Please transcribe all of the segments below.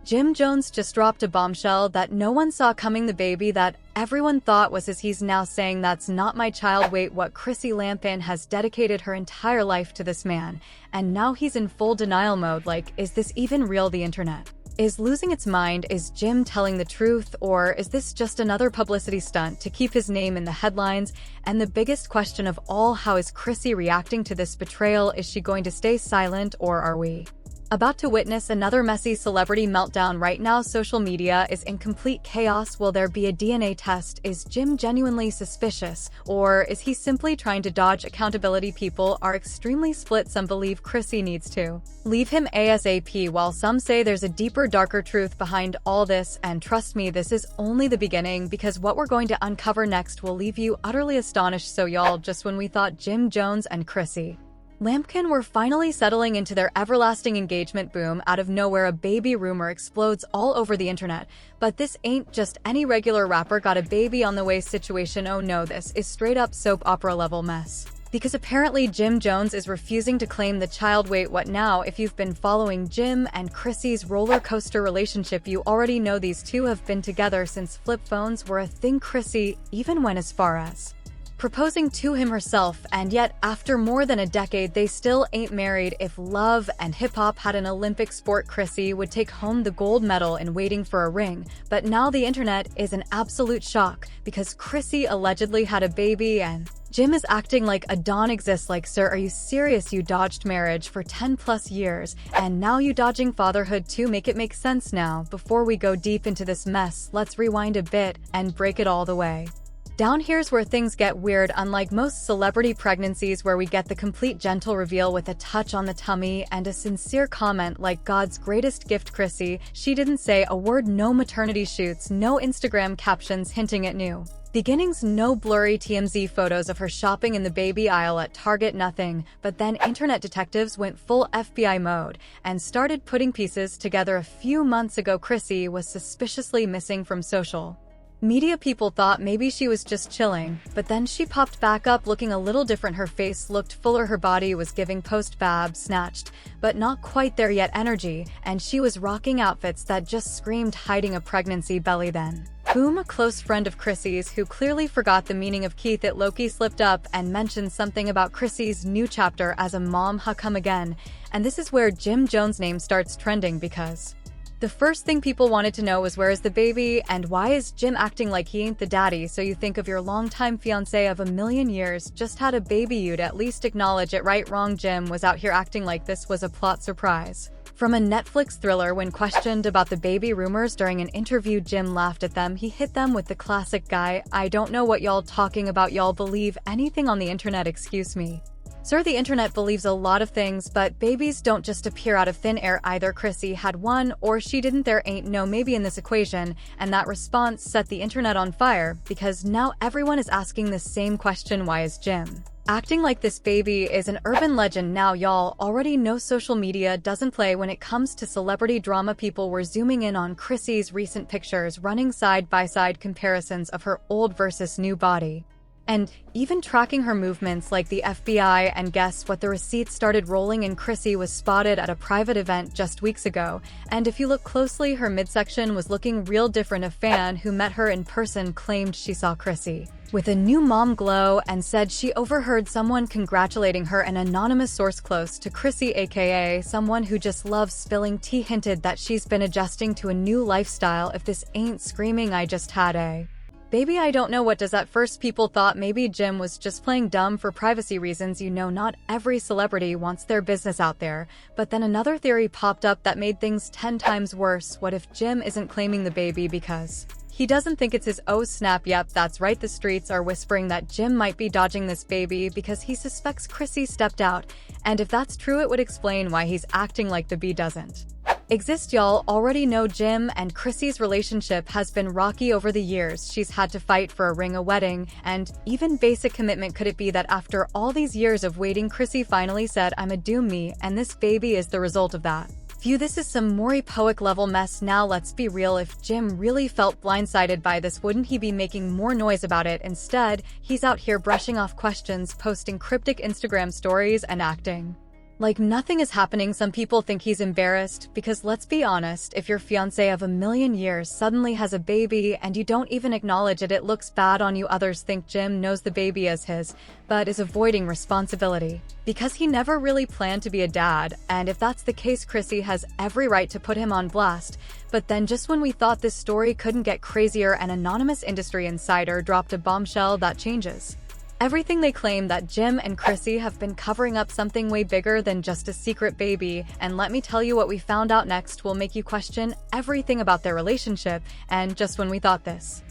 Jim Jones just dropped a bombshell that no one saw coming. The baby that everyone thought was his, he's now saying that's not my child. Wait, what? Chrissy Lampkin has dedicated her entire life to this man, and now he's in full denial mode. Like, is this even real? The internet is losing its mind. Is Jim telling the truth, or is this just another publicity stunt to keep his name in the headlines? And the biggest question of all, how is Chrissy reacting to this betrayal? Is she going to stay silent, or are we about to witness another messy celebrity meltdown? Right now, social media is in complete chaos. Will there be a DNA test? Is Jim genuinely suspicious, or is he simply trying to dodge accountability? People are extremely split. Some believe Chrissy needs to leave him ASAP, while some say there's a deeper, darker truth behind all this. And trust me, this is only the beginning, because what we're going to uncover next will leave you utterly astonished. So y'all, just when we thought Jim Jones and Chrissy Lampkin were finally settling into their everlasting engagement, boom, out of nowhere a baby rumor explodes all over the internet. But this ain't just any regular rapper got a baby on the way situation. Oh no, this is straight up soap opera level mess, because apparently Jim Jones is refusing to claim the child. Wait, what now? If you've been following Jim and Chrissy's roller coaster relationship, you already know these two have been together since flip phones were a thing. Chrissy even went as far as proposing to him herself, and yet after more than a decade they still ain't married. If love and hip-hop had an Olympic sport, Chrissy would take home the gold medal in waiting for a ring. But now the internet is in absolute shock, because Chrissy allegedly had a baby and Jim is acting like a don exists. Like, sir, are you serious? You dodged marriage for 10 plus years, and now you dodging fatherhood too? Make it make sense now. Before we go deep into this mess, let's rewind a bit and break it all the way down. Here's where things get weird. Unlike most celebrity pregnancies where we get the complete gentle reveal with a touch on the tummy and a sincere comment like God's greatest gift, Chrissy, she didn't say a word. No maternity shoots, no Instagram captions hinting at new beginnings, no blurry TMZ photos of her shopping in the baby aisle at Target, nothing. But then internet detectives went full FBI mode and started putting pieces together. A few months ago, Chrissy was suspiciously missing from social media. People thought maybe she was just chilling, but then she popped back up looking a little different. Her face looked fuller, her body was giving post-bab snatched, but not quite there yet energy, and she was rocking outfits that just screamed hiding a pregnancy belly. Then boom, a close friend of Chrissy's who clearly forgot the meaning of Keith it Loki slipped up and mentioned something about Chrissy's new chapter as a mom. How come again? And this is where Jim Jones' name starts trending, because the first thing people wanted to know was, where is the baby, and why is Jim acting like he ain't the daddy? So you think of your longtime fiancé of a million years just had a baby, you'd at least acknowledge it, right? Wrong. Jim was out here acting like this was a plot surprise from a Netflix thriller. When questioned about the baby rumors during an interview, Jim laughed at them. He hit them with the classic guy, I don't know what y'all talking about. Y'all believe anything on the internet? Excuse me, sir, the internet believes a lot of things, but babies don't just appear out of thin air. Either Chrissy had one or she didn't. There ain't no maybe in this equation. And that response set the internet on fire, because now everyone is asking the same question. Why is Jim acting like this baby is an urban legend? Now y'all already know social media doesn't play when it comes to celebrity drama. People were zooming in on Chrissy's recent pictures, running side-by-side comparisons of her old versus new body, and even tracking her movements like the FBI. And guess what? The receipts started rolling in. Chrissy was spotted at a private event just weeks ago, and if you look closely, her midsection was looking real different. A fan who met her in person claimed she saw Chrissy with a new mom glow and said she overheard someone congratulating her. An anonymous source close to Chrissy, aka someone who just loves spilling tea, hinted that she's been adjusting to a new lifestyle. If this ain't screaming I just had a baby, I don't know what does. At first people thought maybe Jim was just playing dumb for privacy reasons. You know, not every celebrity wants their business out there. But then another theory popped up that made things 10 times worse. What if Jim isn't claiming the baby because he doesn't think it's his? Oh snap, yep, that's right, the streets are whispering that Jim might be dodging this baby because he suspects Chrissy stepped out. And if that's true, it would explain why he's acting like the bee doesn't exist. Y'all already know Jim and Chrissy's relationship has been rocky over the years. She's had to fight for a ring, a wedding, and even basic commitment. Could it be that after all these years of waiting, Chrissy finally said, I'm a doom me, and this baby is the result of that? Phew, this is some Maury Poick level mess. Now let's be real, if Jim really felt blindsided by this, wouldn't he be making more noise about it? Instead, he's out here brushing off questions, posting cryptic Instagram stories, and acting Like nothing is happening. Some people think he's embarrassed because let's be honest, if your fiancé of a million years suddenly has a baby and you don't even acknowledge it, it looks bad on you. Others think Jim knows the baby is his, but is avoiding responsibility because he never really planned to be a dad, and if that's the case, Chrissy has every right to put him on blast. But then just when we thought this story couldn't get crazier, an anonymous industry insider dropped a bombshell that changes everything. They claim that Jim and Chrissy have been covering up something way bigger than just a secret baby, and let me tell you, what we found out next will make you question everything about their relationship. And just when we thought this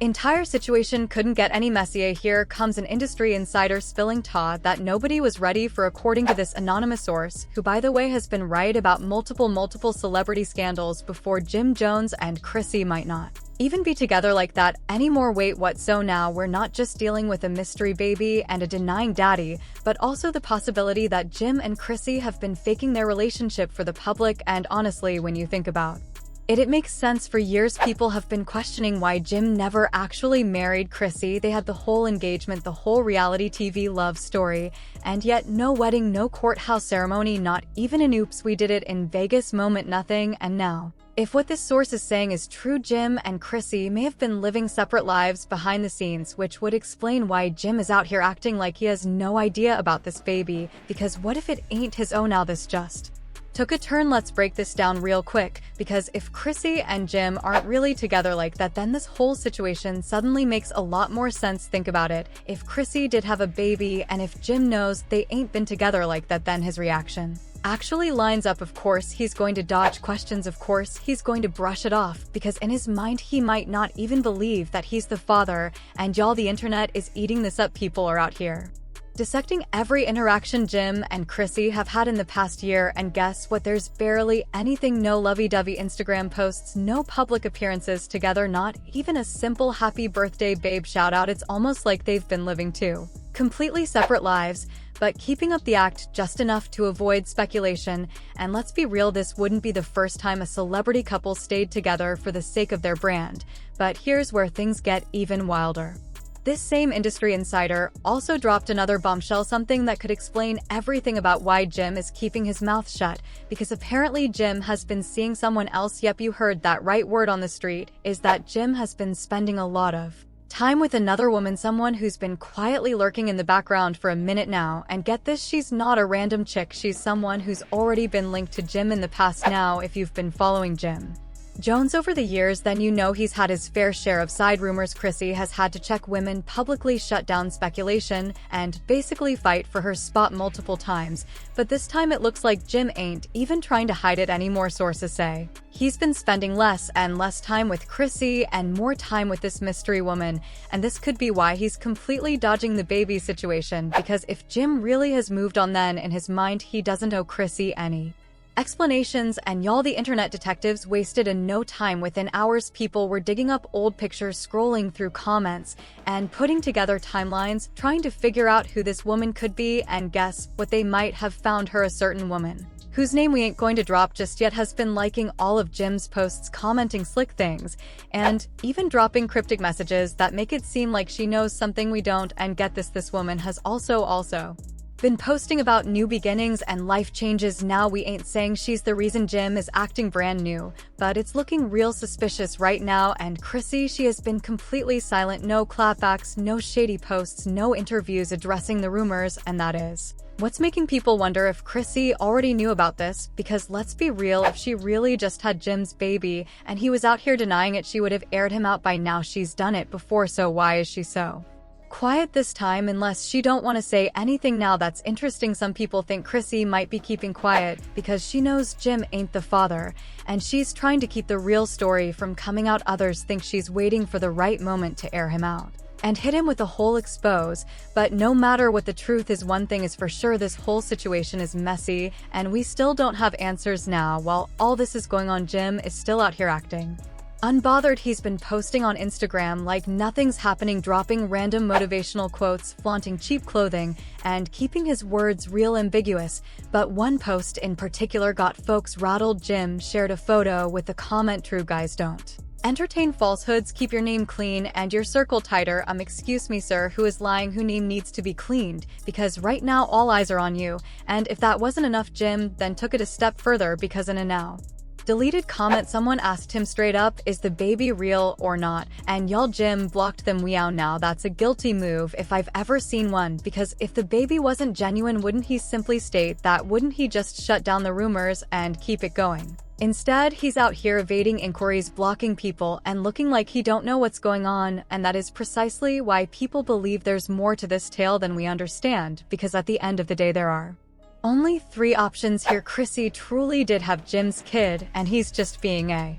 entire situation couldn't get any messier, here comes an industry insider spilling tea that nobody was ready for, according to this anonymous source, who by the way has been right about multiple celebrity scandals before. Jim Jones and Chrissy might not even be together like that anymore. Wait, what? So now we're not just dealing with a mystery baby and a denying daddy, but also the possibility that Jim and Chrissy have been faking their relationship for the public. And honestly, when you think about it, it makes sense. For years, people have been questioning why Jim never actually married Chrissy. They had the whole engagement, the whole reality TV love story, and yet no wedding, no courthouse ceremony, not even an oops, we did it in Vegas moment, nothing. And now, if what this source is saying is true, Jim and Chrissy may have been living separate lives behind the scenes, which would explain why Jim is out here acting like he has no idea about this baby. Because what if it ain't his own? Now this just took a turn. Let's break this down real quick, because if Chrissy and Jim aren't really together like that, then this whole situation suddenly makes a lot more sense. Think about it. If Chrissy did have a baby, and if Jim knows they ain't been together like that, then his reaction actually lines up. Of course, he's going to dodge questions. Of course, he's going to brush it off, because in his mind, he might not even believe that he's the father. And y'all, the internet is eating this up. People are out here dissecting every interaction Jim and Chrissy have had in the past year, and guess what? There's barely anything. No lovey-dovey Instagram posts, no public appearances together, not even a simple happy birthday babe shout out. It's almost like they've been living two completely separate lives, but keeping up the act just enough to avoid speculation. And let's be real, this wouldn't be the first time a celebrity couple stayed together for the sake of their brand. But here's where things get even wilder. This same industry insider also dropped another bombshell, something that could explain everything about why Jim is keeping his mouth shut, because apparently Jim has been seeing someone else. Yep, you heard that right. Word on the street is that Jim has been spending a lot of time with another woman, someone who's been quietly lurking in the background for a minute now. And get this, she's not a random chick. She's someone who's already been linked to Jim in the past. Now, if you've been following Jim Jones over the years, then you know he's had his fair share of side rumors. Chrissy has had to check women, publicly shut down speculation, and basically fight for her spot multiple times. But this time it looks like Jim ain't even trying to hide it anymore. Sources say he's been spending less and less time with Chrissy and more time with this mystery woman. And this could be why he's completely dodging the baby situation, because if Jim really has moved on, then in his mind he doesn't owe Chrissy any explanations. And y'all, the internet detectives wasted no time. Within hours, people were digging up old pictures, scrolling through comments, and putting together timelines, trying to figure out who this woman could be. And guess what? They might have found her. A certain woman, whose name we ain't going to drop just yet, has been liking all of Jim's posts, commenting slick things, and even dropping cryptic messages that make it seem like she knows something we don't. And get this woman has also been posting about new beginnings and life changes. Now, we ain't saying she's the reason Jim is acting brand new, but it's looking real suspicious right now. And Chrissy, she has been completely silent. No clapbacks, no shady posts, no interviews addressing the rumors. And that is what's making people wonder if Chrissy already knew about this, because let's be real, if she really just had Jim's baby and he was out here denying it, she would have aired him out by now. She's done it before, so why is she so quiet this time? Unless she don't want to say anything. Now that's interesting. Some people think Chrissy might be keeping quiet because she knows Jim ain't the father, and she's trying to keep the real story from coming out. Others think she's waiting for the right moment to air him out and hit him with a whole expose. But no matter what the truth is, one thing is for sure, this whole situation is messy, and we still don't have answers. Now, while all this is going on, Jim is still out here acting unbothered. He's been posting on Instagram like nothing's happening, dropping random motivational quotes, flaunting cheap clothing, and keeping his words real ambiguous. But one post in particular got folks rattled. Jim shared a photo with the comment, "True guys don't Entertain falsehoods, keep your name clean, and your circle tighter. Excuse me, sir, who is lying? Who name needs to be cleaned? Because right now all eyes are on you. And if that wasn't enough, Jim then took it a step further because in a now deleted comment, someone asked him straight up, is the baby real or not? And y'all, Jim blocked them. Wow, now that's a guilty move if I've ever seen one, because if the baby wasn't genuine, wouldn't he simply state that? Wouldn't he just shut down the rumors and keep it going? Instead, he's out here evading inquiries, blocking people, and looking like he don't know what's going on, and that is precisely why people believe there's more to this tale than we understand, because at the end of the day there are only 3 options here. Chrissy truly did have Jim's kid, and he's just being a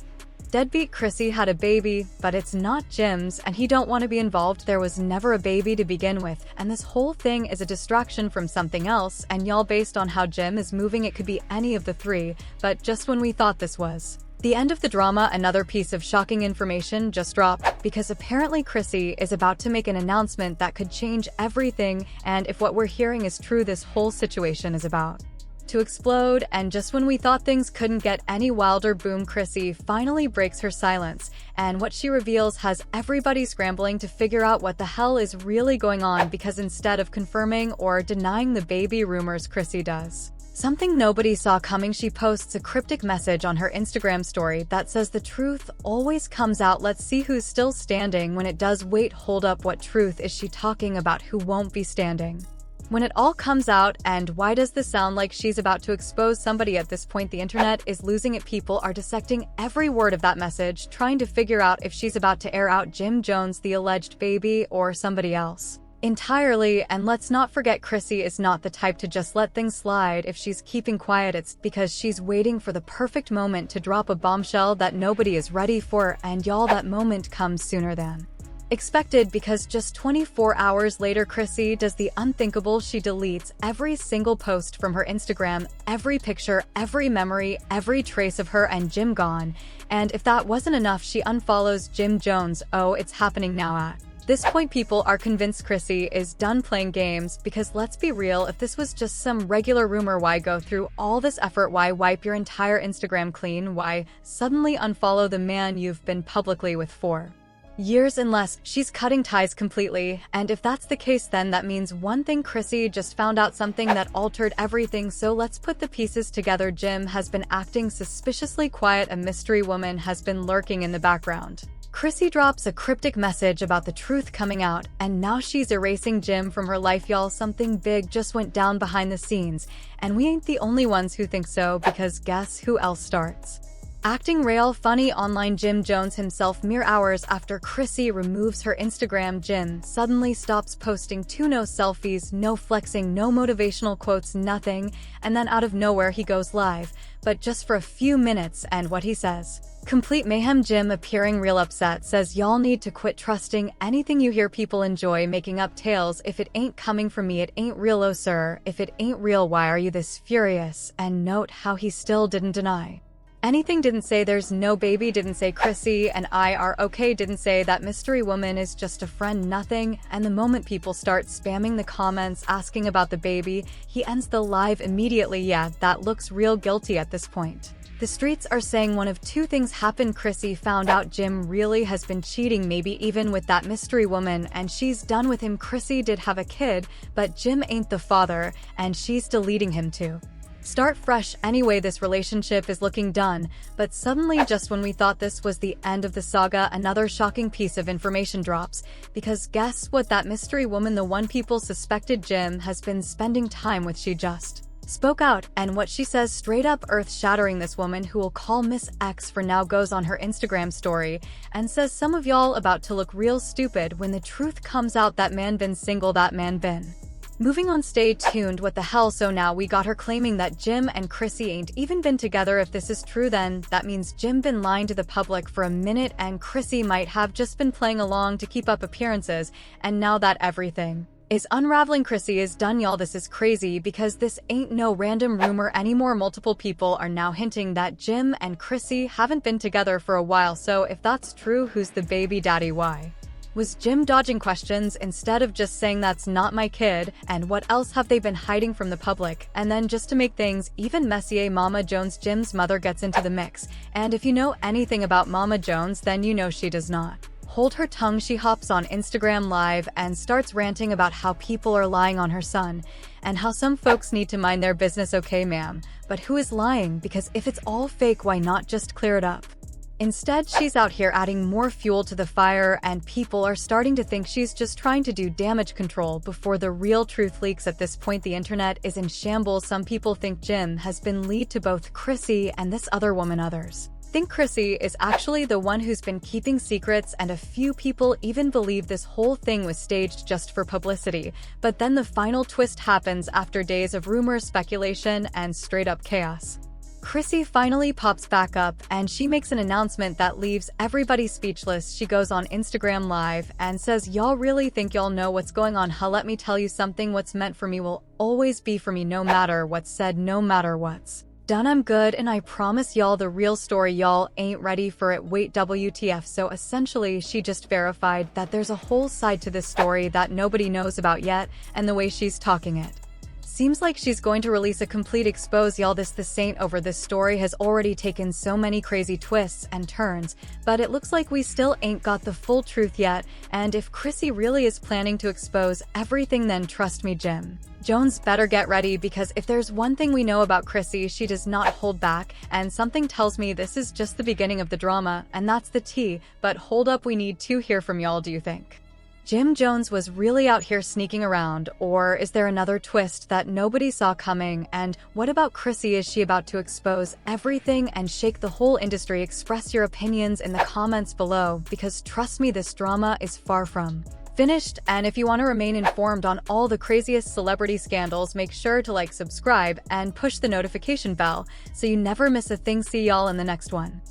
deadbeat. Chrissy had a baby, but it's not Jim's, and he don't want to be involved. There was never a baby to begin with, and this whole thing is a distraction from something else. And y'all, based on how Jim is moving, it could be any of the 3, but just when we thought this was the end of the drama, another piece of shocking information just dropped, because apparently Chrissy is about to make an announcement that could change everything, and if what we're hearing is true, this whole situation is about to explode. And just when we thought things couldn't get any wilder, boom, Chrissy finally breaks her silence, and what she reveals has everybody scrambling to figure out what the hell is really going on, because instead of confirming or denying the baby rumors, Chrissy does something nobody saw coming. She posts a cryptic message on her Instagram story that says the truth always comes out. Let's see who's still standing when it does. Wait, hold up, what truth is she talking about? Who won't be standing when it all comes out? And why does this sound like she's about to expose somebody? At this point, the internet is losing it. People are dissecting every word of that message, trying to figure out if she's about to air out Jim Jones, the alleged baby, or somebody else entirely. And let's not forget, Chrissy is not the type to just let things slide. If she's keeping quiet, it's because she's waiting for the perfect moment to drop a bombshell that nobody is ready for. And y'all, that moment comes sooner than expected, because just 24 hours later, Chrissy does the unthinkable. She deletes every single post from her Instagram, every picture, every memory, every trace of her and Jim gone. And if that wasn't enough, she unfollows Jim Jones. Oh, it's happening now. At this point, people are convinced Chrissy is done playing games, because let's be real, if this was just some regular rumor, why go through all this effort? Why wipe your entire Instagram clean? Why suddenly unfollow the man you've been publicly with for years? Unless she's cutting ties completely. And if that's the case, then that means one thing: Chrissy just found out something that altered everything. So let's put the pieces together. Jim has been acting suspiciously quiet. A mystery woman has been lurking in the background. Chrissy drops a cryptic message about the truth coming out, and now she's erasing Jim from her life. Y'all, something big just went down behind the scenes, and we ain't the only ones who think so, because guess who else starts acting real funny online? Jim Jones himself. Mere hours after Chrissy removes her Instagram, Jim suddenly stops posting too. No selfies, no flexing, no motivational quotes, nothing. And then out of nowhere he goes live, but just for a few minutes, and what he says: complete mayhem. Jim, appearing real upset, says, y'all need to quit trusting anything you hear. People enjoy making up tales. If it ain't coming from me, it ain't real. Oh sir, if it ain't real, why are you this furious? And note how he still didn't deny anything, didn't say there's no baby, didn't say Chrissy and I are okay, didn't say that mystery woman is just a friend, nothing. And the moment people start spamming the comments asking about the baby, he ends the live immediately. Yeah, that looks real guilty at this point. The streets are saying one of 2 things happened. Chrissy found out Jim really has been cheating, maybe even with that mystery woman, and she's done with him. Chrissy did have a kid, but Jim ain't the father, and she's deleting him to start fresh. Anyway, this relationship is looking done, but suddenly, just when we thought this was the end of the saga, another shocking piece of information drops, because guess what? That mystery woman, the one people suspected Jim has been spending time with, she just spoke out, and what she says straight up earth-shattering. This woman, who will call Miss X for now, goes on her Instagram story and says, some of y'all about to look real stupid when the truth comes out. That man been single, that man been moving on. Stay tuned. What the hell? So now we got her claiming that Jim and Chrissy ain't even been together. If this is true, then that means Jim been lying to the public for a minute, and Chrissy might have just been playing along to keep up appearances. And now that everything is unraveling, Chrissy is done. Y'all, this is crazy, because this ain't no random rumor anymore. Multiple people are now hinting that Jim and Chrissy haven't been together for a while. So if that's true, who's the baby daddy? Why Was Jim dodging questions instead of just saying that's not my kid, and what else have they been hiding from the public? And then just to make things even messier, Mama Jones, Jim's mother, gets into the mix. And if you know anything about Mama Jones, then you know she does not hold her tongue. She hops on Instagram Live and starts ranting about how people are lying on her son, and how some folks need to mind their business. Okay, ma'am, but who is lying? Because if it's all fake, why not just clear it up? Instead, she's out here adding more fuel to the fire, and people are starting to think she's just trying to do damage control before the real truth leaks. At this point, the internet is in shambles. Some people think Jim has been lead to both Chrissy and this other woman. Others think Chrissy is actually the one who's been keeping secrets, and a few people even believe this whole thing was staged just for publicity. But then the final twist happens after days of rumors, speculation, and straight-up chaos. Chrissy finally pops back up, and she makes an announcement that leaves everybody speechless. She goes on Instagram Live and says, "Y'all really think y'all know what's going on, huh? Let me tell you something. What's meant for me will always be for me, no matter what's said, no matter what's done. I'm good, and I promise y'all the real story. Y'all ain't ready for it. Wait, WTF?" So essentially, she just verified that there's a whole side to this story that nobody knows about yet, and the way she's talking it seems like she's going to release a complete expose. Y'all, this ain't over. This story has already taken so many crazy twists and turns, but it looks like we still ain't got the full truth yet. And if Chrissy really is planning to expose everything, then trust me, Jim Jones better get ready, because if there's one thing we know about Chrissy, she does not hold back, and something tells me this is just the beginning of the drama, and that's the tea. But hold up, we need to hear from y'all. Do you think Jim Jones was really out here sneaking around, or is there another twist that nobody saw coming? And what about Chrissy? Is she about to expose everything and shake the whole industry? Express your opinions in the comments below, because trust me, this drama is far from finished. And if you want to remain informed on all the craziest celebrity scandals, make sure to like, subscribe, and push the notification bell so you never miss a thing. See y'all in the next one.